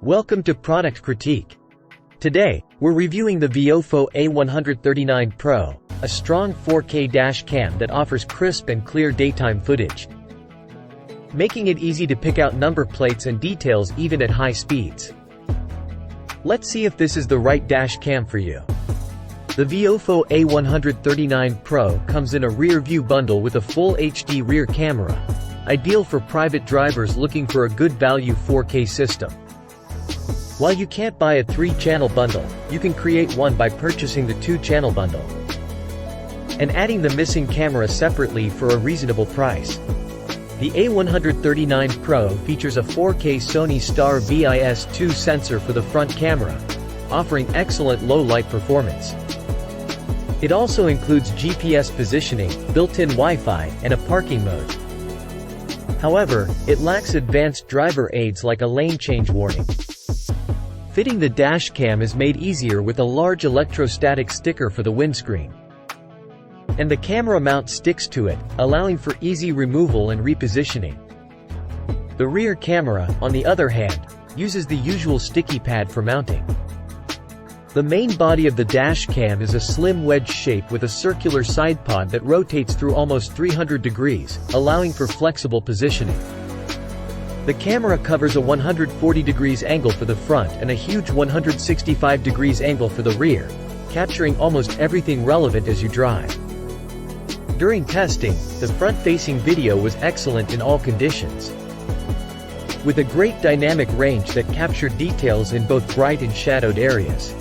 Welcome to Product Critique. Today, we're reviewing the Viofo A139 Pro, a strong 4K dash cam that offers crisp and clear daytime footage, making it easy to pick out number plates and details even at high speeds. Let's see if this is the right dash cam for you. The Viofo A139 Pro comes in a rear view bundle with a full HD rear camera, ideal for private drivers looking for a good value 4K system. While you can't buy a 3-channel bundle, you can create one by purchasing the 2-channel bundle and adding the missing camera separately for a reasonable price. The A139 Pro features a 4K Sony Star VIS-2 sensor for the front camera, offering excellent low-light performance. It also includes GPS positioning, built-in Wi-Fi, and a parking mode. However, it lacks advanced driver aids like a lane change warning. Fitting the dashcam is made easier with a large electrostatic sticker for the windscreen, and the camera mount sticks to it, allowing for easy removal and repositioning. The rear camera, on the other hand, uses the usual sticky pad for mounting. The main body of the dashcam is a slim wedge shape with a circular side pod that rotates through almost 300 degrees, allowing for flexible positioning. The camera covers a 140 degrees angle for the front and a huge 165 degrees angle for the rear, capturing almost everything relevant as you drive. During testing, the front-facing video was excellent in all conditions, with a great dynamic range that captured details in both bright and shadowed areas.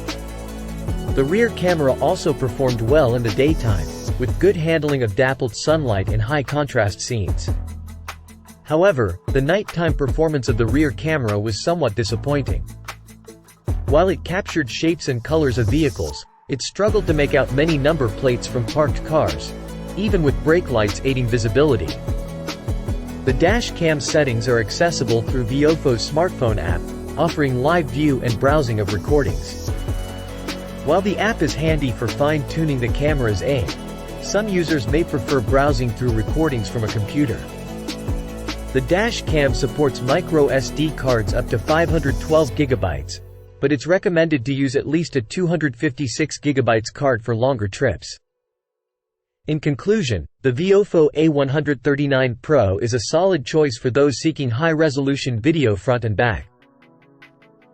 The rear camera also performed well in the daytime, with good handling of dappled sunlight and high-contrast scenes. However, the nighttime performance of the rear camera was somewhat disappointing. While it captured shapes and colors of vehicles, it struggled to make out many number plates from parked cars, even with brake lights aiding visibility. The dash cam settings are accessible through Viofo's smartphone app, offering live view and browsing of recordings. While the app is handy for fine-tuning the camera's aim, some users may prefer browsing through recordings from a computer. The dash cam supports micro SD cards up to 512 GB, but it's recommended to use at least a 256 GB card for longer trips. In conclusion, the Viofo A139 Pro is a solid choice for those seeking high-resolution video front and back.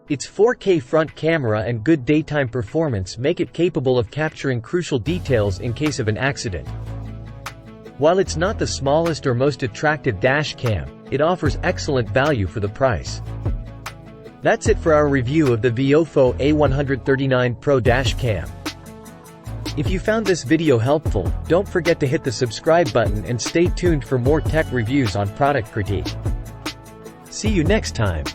Its 4K front camera and good daytime performance make it capable of capturing crucial details in case of an accident. While it's not the smallest or most attractive dash cam, it offers excellent value for the price. That's it for our review of the Viofo A139 Pro dash cam. If you found this video helpful, don't forget to hit the subscribe button and stay tuned for more tech reviews on Product Critique. See you next time.